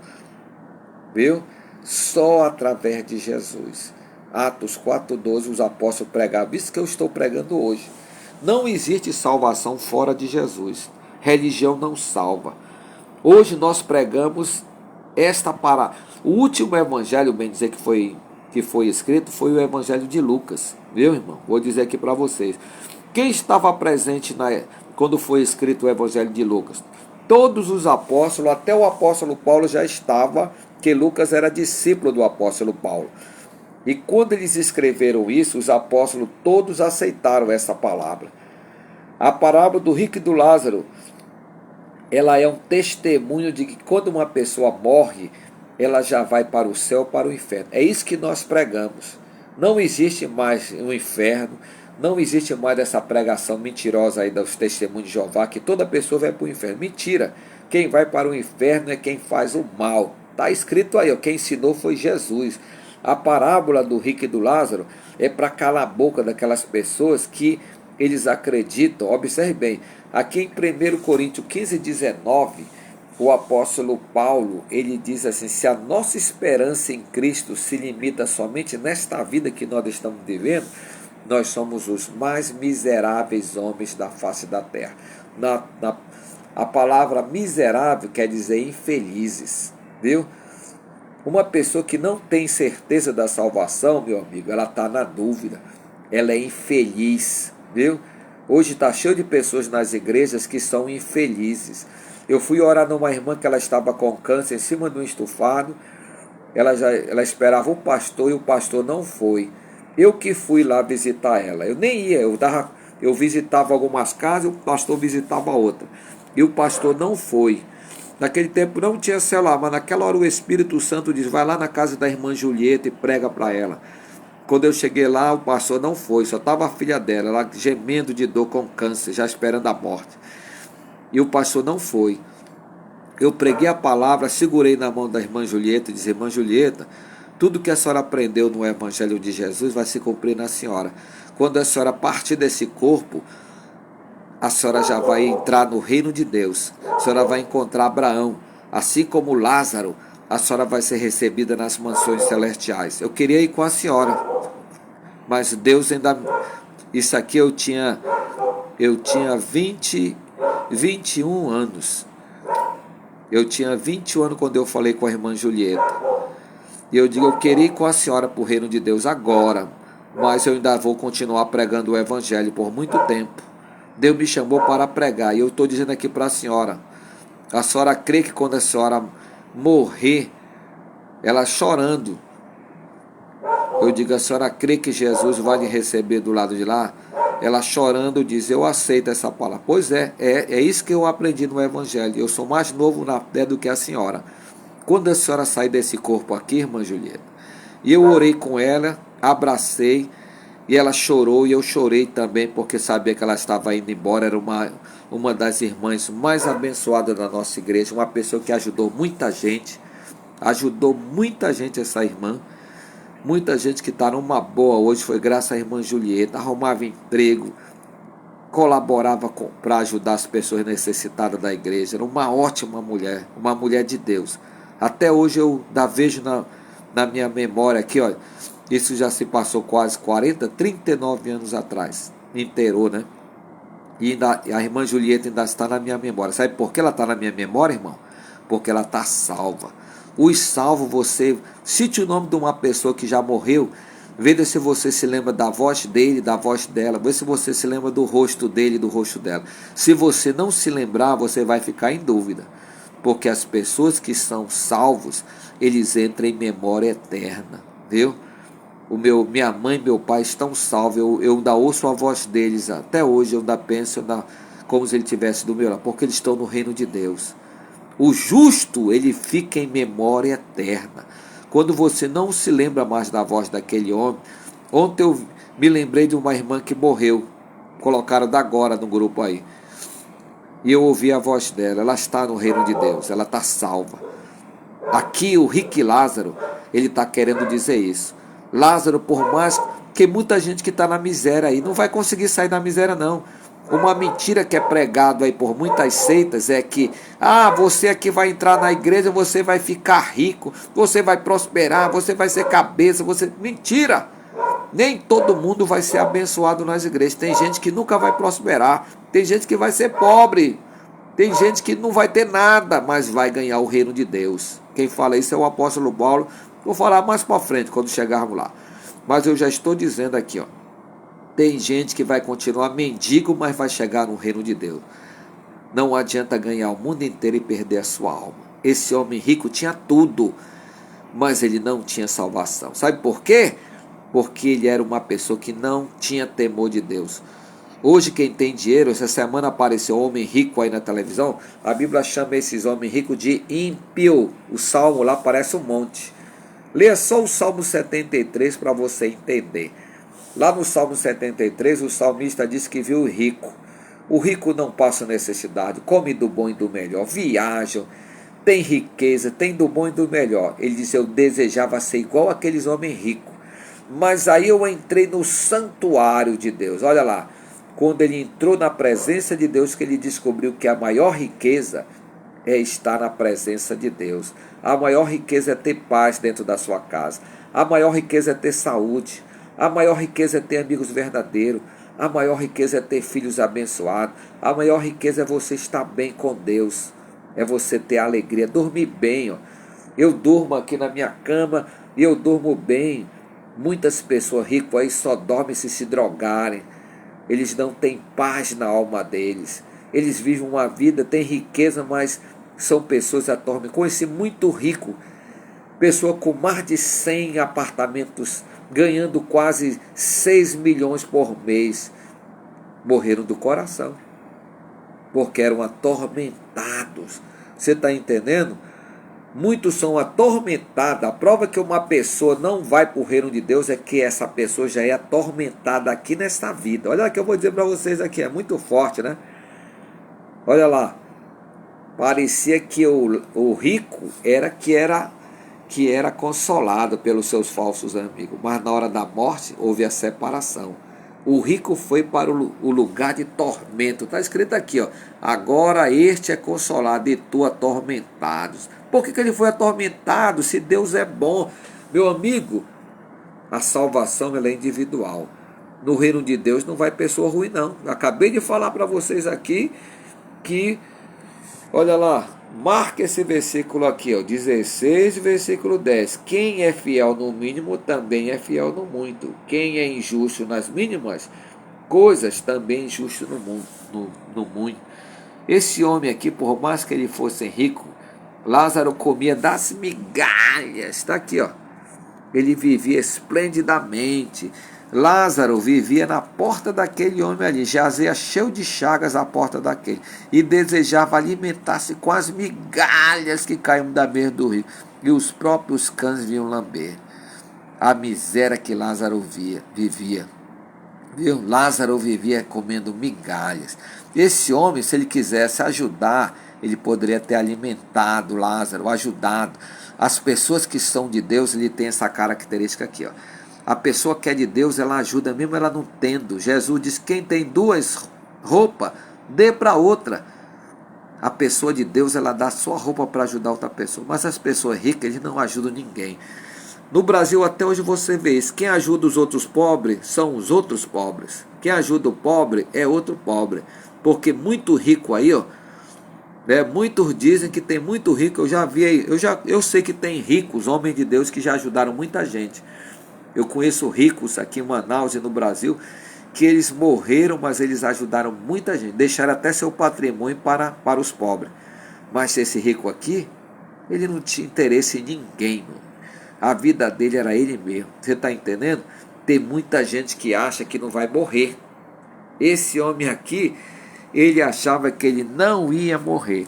viu? Só através de Jesus. Atos 4,12, os apóstolos pregavam isso que eu estou pregando hoje. Não existe salvação fora de Jesus. Religião não salva. Hoje nós pregamos esta palavra. O último evangelho, bem dizer, que foi escrito, foi o evangelho de Lucas. Viu, irmão? Vou dizer aqui para vocês. Quem estava presente quando foi escrito o evangelho de Lucas? Todos os apóstolos, até o apóstolo Paulo já estava, que Lucas era discípulo do apóstolo Paulo. E quando eles escreveram isso, os apóstolos todos aceitaram essa palavra. A parábola do rico e do Lázaro, ela é um testemunho de que quando uma pessoa morre, ela já vai para o céu ou para o inferno. É isso que nós pregamos. Não existe mais um inferno, não existe mais essa pregação mentirosa aí dos testemunhos de Jeová, que toda pessoa vai para o inferno. Mentira! Quem vai para o inferno é quem faz o mal. Está escrito aí, ó, quem ensinou foi Jesus. A parábola do rico e do Lázaro é para calar a boca daquelas pessoas que eles acreditam. Observe bem, aqui em 1 Coríntios 15:19, o apóstolo Paulo, ele diz assim: se a nossa esperança em Cristo se limita somente nesta vida que nós estamos vivendo, nós somos os mais miseráveis homens da face da terra. A palavra miserável quer dizer infelizes, viu? Uma pessoa que não tem certeza da salvação, meu amigo, ela está na dúvida, ela é infeliz, viu? Hoje está cheio de pessoas nas igrejas que são infelizes. Eu fui orar numa irmã que ela estava com câncer em cima de um estufado, ela esperava o pastor e o pastor não foi. Eu que fui lá visitar ela, eu nem ia, eu visitava algumas casas e o pastor visitava outra. E o pastor não foi. Naquele tempo não tinha celular, mas naquela hora o Espírito Santo diz: vai lá na casa da irmã Julieta e prega para ela. Quando eu cheguei lá, o pastor não foi, só estava a filha dela, ela gemendo de dor com câncer, já esperando a morte. E o pastor não foi. Eu preguei a palavra, segurei na mão da irmã Julieta e disse: irmã Julieta, tudo que a senhora aprendeu no Evangelho de Jesus vai se cumprir na senhora. Quando a senhora partir desse corpo, a senhora já vai entrar no reino de Deus. A senhora vai encontrar Abraão. Assim como Lázaro, a senhora vai ser recebida nas mansões celestiais. Eu queria ir com a senhora, mas Deus ainda... Isso aqui eu tinha 21 anos. Eu tinha 21 anos quando eu falei com a irmã Julieta. E eu digo: eu queria ir com a senhora para o reino de Deus agora, mas eu ainda vou continuar pregando o Evangelho por muito tempo. Deus me chamou para pregar, e eu estou dizendo aqui para a senhora crê que quando a senhora morrer, ela chorando, eu digo: a senhora crê que Jesus vai lhe receber do lado de lá? Ela chorando diz: eu aceito essa palavra. Pois é isso que eu aprendi no Evangelho. Eu sou mais novo na fé do que a senhora. Quando a senhora sair desse corpo aqui, irmã Julieta, e eu orei com ela, abracei, e ela chorou, e eu chorei também, porque sabia que ela estava indo embora. Era uma das irmãs mais abençoadas da nossa igreja, uma pessoa que ajudou muita gente essa irmã. Muita gente que está numa boa hoje foi graças à irmã Julieta. Arrumava emprego, colaborava para ajudar as pessoas necessitadas da igreja. Era uma ótima mulher, uma mulher de Deus. Até hoje eu ainda vejo na minha memória aqui, olha, isso já se passou quase 39 anos atrás, inteirou, né? E a irmã Julieta ainda está na minha memória. Sabe por que ela está na minha memória, irmão? Porque ela está salva. Os salvos, você cite o nome de uma pessoa que já morreu, Veja se você se lembra da voz dele, da voz dela. Veja se você se lembra do rosto dele, do rosto dela. Se você não se lembrar, você vai ficar em dúvida. Porque as pessoas que são salvos, eles entram em memória eterna. Viu? Minha mãe e meu pai estão salvos. Eu ainda ouço a voz deles até hoje. Eu ainda penso como se ele estivesse do meu lado. Porque eles estão no reino de Deus. O justo, ele fica em memória eterna. Quando você não se lembra mais da voz daquele homem. Ontem eu me lembrei de uma irmã que morreu. Colocaram da agora no grupo aí. E eu ouvi a voz dela. Ela está no reino de Deus. Ela está salva. Aqui o Rick Lázaro, ele está querendo dizer isso. Lázaro, por mais que muita gente que está na miséria aí, não vai conseguir sair da miséria não. Uma mentira que é pregado aí por muitas seitas é que, você aqui vai entrar na igreja, você vai ficar rico, você vai prosperar, você vai ser cabeça, Mentira! Nem todo mundo vai ser abençoado nas igrejas. Tem gente que nunca vai prosperar, tem gente que vai ser pobre, tem gente que não vai ter nada, mas vai ganhar o reino de Deus. Quem fala isso é o apóstolo Paulo. Vou falar mais para frente, quando chegarmos lá. Mas eu já estou dizendo aqui, ó. Tem gente que vai continuar mendigo, mas vai chegar no reino de Deus. Não adianta ganhar o mundo inteiro e perder a sua alma. Esse homem rico tinha tudo, mas ele não tinha salvação. Sabe por quê? Porque ele era uma pessoa que não tinha temor de Deus. Hoje quem tem dinheiro, essa semana apareceu um homem rico aí na televisão, a Bíblia chama esses homens ricos de ímpio. O salmo lá parece um monte. Leia só o Salmo 73 para você entender. Lá no Salmo 73, o salmista diz que viu o rico. O rico não passa necessidade, come do bom e do melhor, viajam, tem riqueza, tem do bom e do melhor. Ele diz, eu desejava ser igual aqueles homens ricos. Mas aí eu entrei no santuário de Deus. Olha lá, quando ele entrou na presença de Deus, que ele descobriu que a maior riqueza é estar na presença de Deus. A maior riqueza é ter paz dentro da sua casa. A maior riqueza é ter saúde. A maior riqueza é ter amigos verdadeiros. A maior riqueza é ter filhos abençoados. A maior riqueza é você estar bem com Deus. É você ter alegria, dormir bem. Ó. Eu durmo aqui na minha cama e eu durmo bem. Muitas pessoas ricas aí só dormem se drogarem. Eles não têm paz na alma deles. Eles vivem uma vida, têm riqueza, mas são pessoas atormentadas. Conheci muito rico, pessoa com mais de 100 apartamentos, ganhando quase 6 milhões por mês. Morreram do coração, porque eram atormentados. Você está entendendo? Muitos são atormentados. A prova que uma pessoa não vai para o reino de Deus é que essa pessoa já é atormentada aqui nesta vida. Olha o que eu vou dizer para vocês aqui, é muito forte, né? Olha lá, parecia que o rico que era consolado pelos seus falsos amigos, mas na hora da morte houve a separação. O rico foi para o lugar de tormento. Está escrito aqui, ó. Agora este é consolado e tu atormentados. Por que ele foi atormentado se Deus é bom? Meu amigo, a salvação ela é individual. No reino de Deus não vai pessoa ruim não. Eu acabei de falar para vocês aqui que, olha lá, marca esse versículo aqui, ó, 16, versículo 10. Quem é fiel no mínimo também é fiel no muito. Quem é injusto nas mínimas coisas também é injusto no muito. Esse homem aqui, por mais que ele fosse rico, Lázaro comia das migalhas. Está aqui, ó. Ele vivia esplendidamente. Lázaro vivia na porta daquele homem ali, jazia cheio de chagas à porta daquele, e desejava alimentar-se com as migalhas que caíam da mesa do rio, e os próprios cães vinham lamber. A miséria que Lázaro vivia. Viu? Lázaro vivia comendo migalhas. Esse homem, se ele quisesse ajudar, ele poderia ter alimentado Lázaro, ajudado. As pessoas que são de Deus, ele tem essa característica aqui, ó. A pessoa que é de Deus, ela ajuda mesmo ela não tendo. Jesus diz, quem tem 2 roupas, dê para outra. A pessoa de Deus, ela dá só roupa para ajudar outra pessoa. Mas as pessoas ricas, eles não ajudam ninguém. No Brasil, até hoje você vê isso. Quem ajuda os outros pobres, são os outros pobres. Quem ajuda o pobre, é outro pobre. Porque muito rico aí, ó. Muitos dizem que tem muito rico. Eu já vi aí, eu sei que tem ricos, homens de Deus, que já ajudaram muita gente. Eu conheço ricos aqui em Manaus e no Brasil que eles morreram, mas eles ajudaram muita gente, deixaram até seu patrimônio para os pobres. Mas esse rico aqui, ele não tinha interesse em ninguém, mano. A vida dele era ele mesmo. Você está entendendo? Tem muita gente que acha que não vai morrer. Esse homem aqui, ele achava que ele não ia morrer.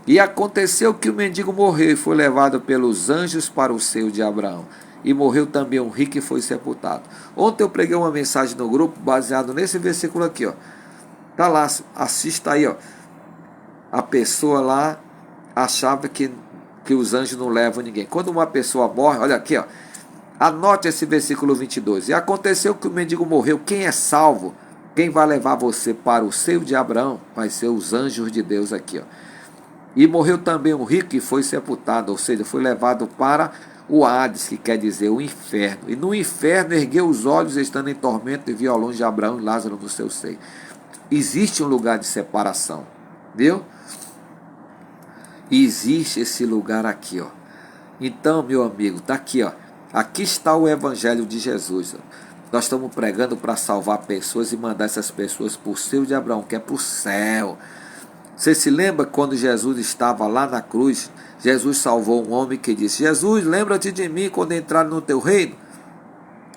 E aconteceu que o mendigo morreu e foi levado pelos anjos para o seio de Abraão. E morreu também um rico e foi sepultado. Ontem eu preguei uma mensagem no grupo baseado nesse versículo aqui, ó. Tá lá, assista aí, ó. A pessoa lá achava que os anjos não levam ninguém. Quando uma pessoa morre, olha aqui, ó. Anote esse versículo 22. E aconteceu que o mendigo morreu. Quem é salvo? Quem vai levar você para o seio de Abraão? Vai ser os anjos de Deus aqui, ó. E morreu também um rico e foi sepultado, ou seja, foi levado para o Hades, que quer dizer o inferno. E no inferno ergueu os olhos, estando em tormento, e viu ao longe Abraão e Lázaro no seu seio. Existe um lugar de separação, viu? Existe esse lugar aqui, ó. Então, meu amigo, tá aqui, ó. Aqui está o evangelho de Jesus, ó. Nós estamos pregando para salvar pessoas e mandar essas pessoas para o seio de Abraão, que é para o céu. Você se lembra quando Jesus estava lá na cruz? Jesus salvou um homem que disse: Jesus, lembra-te de mim quando entrar no teu reino.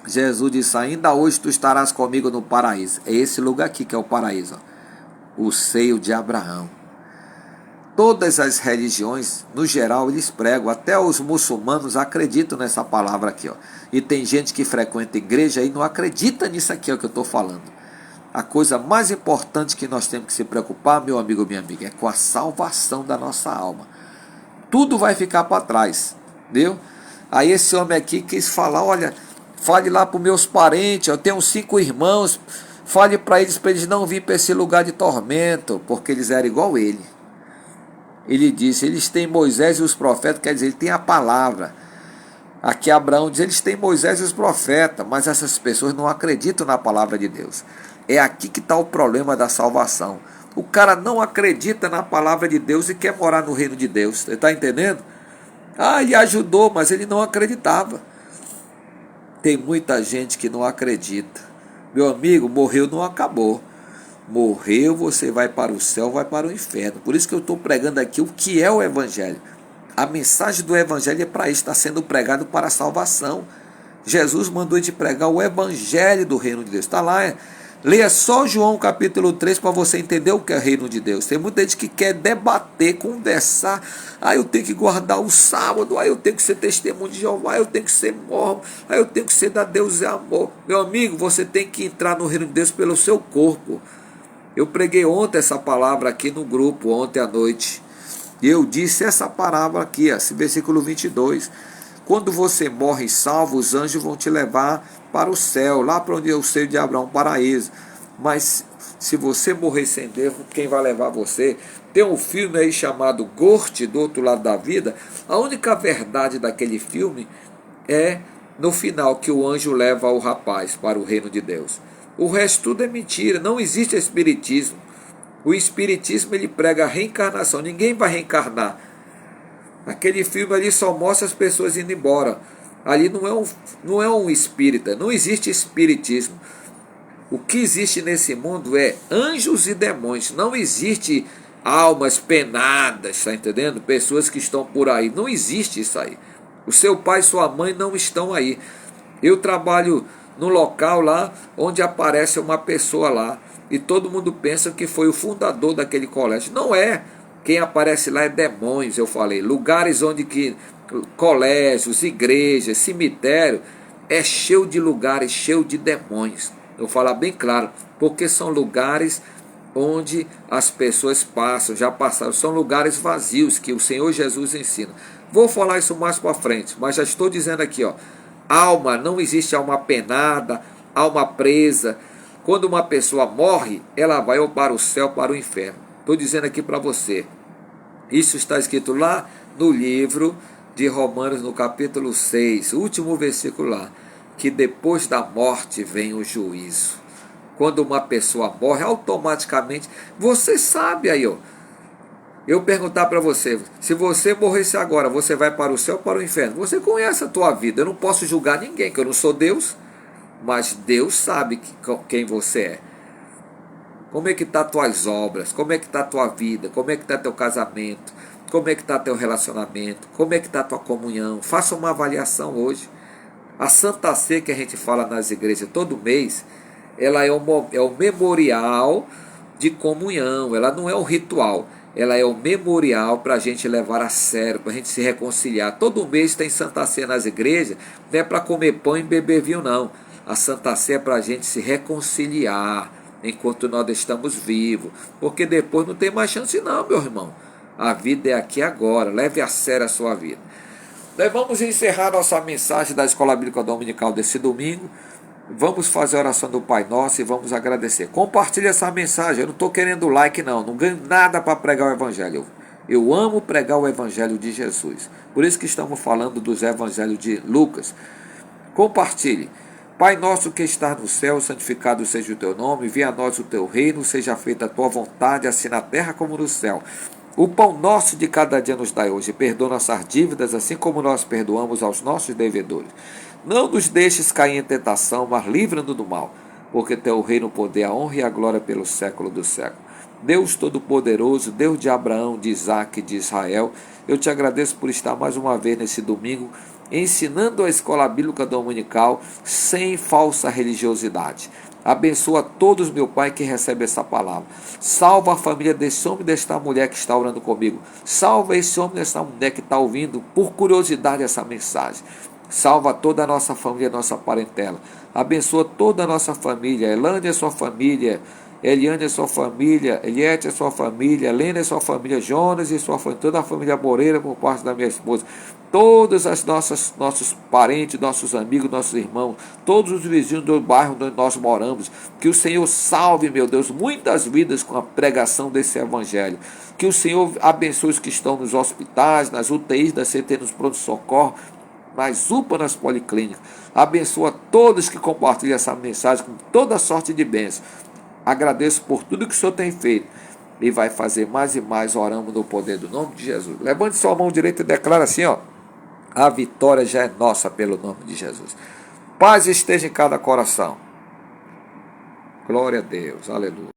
Jesus disse: ainda hoje tu estarás comigo no paraíso. É esse lugar aqui que é o paraíso, ó. O seio de Abraão. Todas as religiões, no geral, eles pregam, até os muçulmanos acreditam nessa palavra aqui, ó. E tem gente que frequenta igreja e não acredita nisso aqui, ó, que eu estou falando. A coisa mais importante que nós temos que se preocupar, meu amigo, minha amiga, é com a salvação da nossa alma. Tudo vai ficar para trás, viu? Aí esse homem aqui quis falar: olha, fale lá para os meus parentes, eu tenho 5 irmãos, fale para eles não virem para esse lugar de tormento, porque eles eram igual ele. Ele disse: eles têm Moisés e os profetas, quer dizer, ele tem a palavra. Aqui Abraão diz: eles têm Moisés e os profetas, mas essas pessoas não acreditam na palavra de Deus. É aqui que está o problema da salvação. O cara não acredita na palavra de Deus e quer morar no reino de Deus. Você está entendendo? Ah, ele ajudou, mas ele não acreditava. Tem muita gente que não acredita. Meu amigo, morreu, não acabou. Morreu, você vai para o céu, vai para o inferno. Por isso que eu estou pregando aqui o que é o evangelho. A mensagem do evangelho é para isso, está sendo pregado para a salvação. Jesus mandou de pregar o evangelho do reino de Deus. Está lá, leia só João capítulo 3 para você entender o que é o reino de Deus. Tem muita gente que quer debater, conversar. Ah, eu tenho que guardar o sábado, ah, eu tenho que ser testemunho de Jeová, eu tenho que ser mormon, ah, eu tenho que ser da Deus é amor. Meu amigo, você tem que entrar no reino de Deus pelo seu corpo. Eu preguei ontem essa palavra aqui no grupo, ontem à noite. E eu disse essa palavra aqui, esse versículo 22. Quando você morre salvo, os anjos vão te levar para o céu, lá para onde é o seio de Abraão, paraíso. Mas se você morrer sem Deus, quem vai levar você? Tem um filme aí chamado Ghost, do outro lado da vida. A única verdade daquele filme é no final, que o anjo leva o rapaz para o reino de Deus. O resto tudo é mentira, não existe espiritismo. O espiritismo, ele prega a reencarnação, ninguém vai reencarnar. Aquele filme ali só mostra as pessoas indo embora. Ali não é um espírita, não existe espiritismo. O que existe nesse mundo é anjos e demônios, não existe almas penadas, está entendendo? Pessoas que estão por aí, não existe isso aí. O seu pai e sua mãe não estão aí. Eu trabalho no local lá onde aparece uma pessoa lá e todo mundo pensa que foi o fundador daquele colégio. Não é. Quem aparece lá é demônios, eu falei. Lugares onde que colégios, igrejas, cemitério é cheio de lugares, cheio de demônios. Eu vou falar bem claro, porque são lugares onde as pessoas passam, já passaram, são lugares vazios que o Senhor Jesus ensina. Vou falar isso mais para frente, mas já estou dizendo aqui, ó. Alma, não existe alma penada, alma presa. Quando uma pessoa morre, ela vai ou para o céu ou para o inferno. Estou dizendo aqui para você. Isso está escrito lá no livro de Romanos, no capítulo 6, último versículo lá, que depois da morte vem o juízo. Quando uma pessoa morre, automaticamente, você sabe aí, ó. Eu perguntar para você, se você morresse agora, você vai para o céu ou para o inferno? Você conhece a tua vida. Eu não posso julgar ninguém, que eu não sou Deus, mas Deus sabe quem você é. Como é que tá tuas obras? Como é que tá tua vida? Como é que tá teu casamento? Como é que tá teu relacionamento? Como é que tá tua comunhão? Faça uma avaliação hoje. A Santa Ceia que a gente fala nas igrejas todo mês, ela é o memorial de comunhão, ela não é um ritual, ela é o memorial para a gente levar a sério, para a gente se reconciliar. Todo mês tem Santa Ceia nas igrejas, não é para comer pão e beber vinho, não. A Santa Ceia é para a gente se reconciliar enquanto nós estamos vivos, porque depois não tem mais chance não, meu irmão. A vida é aqui agora, leve a sério a sua vida. Nós vamos encerrar nossa mensagem da Escola Bíblica Dominical desse domingo. Vamos fazer a oração do Pai Nosso e vamos agradecer. Compartilhe essa mensagem. Eu não estou querendo like, não. Não ganho nada para pregar o Evangelho. Eu amo pregar o Evangelho de Jesus. Por isso que estamos falando dos Evangelhos de Lucas. Compartilhe. Pai nosso que estás no céu, santificado seja o teu nome. Venha a nós o teu reino. Seja feita a tua vontade, assim na terra como no céu. O pão nosso de cada dia nos dai hoje. Perdoa nossas dívidas, assim como nós perdoamos aos nossos devedores. Não nos deixes cair em tentação, mas livra-nos do mal, porque teu reino, o poder, a honra e a glória pelo século do século. Deus Todo-Poderoso, Deus de Abraão, de Isaac e de Israel, eu te agradeço por estar mais uma vez nesse domingo, ensinando a Escola Bíblica Dominical sem falsa religiosidade. Abençoa todos, meu Pai, que recebe essa palavra. Salva a família desse homem e desta mulher que está orando comigo. Salva esse homem e dessa mulher que está ouvindo, por curiosidade, essa mensagem. Salva toda a nossa família, nossa parentela. Abençoa toda a nossa família. Elane e sua família. Eliane e sua família. Eliette e sua família. Helena e sua família. Jonas e sua família. Toda a família Moreira por parte da minha esposa. Todos nossos parentes, nossos amigos, nossos irmãos. Todos os vizinhos do bairro onde nós moramos. Que o Senhor salve, meu Deus, muitas vidas com a pregação desse evangelho. Que o Senhor abençoe os que estão nos hospitais, nas UTIs, nas CT, nos pronto-socorro, nas UPA, nas policlínicas. Abençoa todos que compartilham essa mensagem com toda sorte de bênçãos. Agradeço por tudo que o Senhor tem feito e vai fazer mais e mais. Oramos no poder do nome de Jesus. Levante sua mão direita e declara assim, ó: a vitória já é nossa pelo nome de Jesus. Paz esteja em cada coração. Glória a Deus. Aleluia.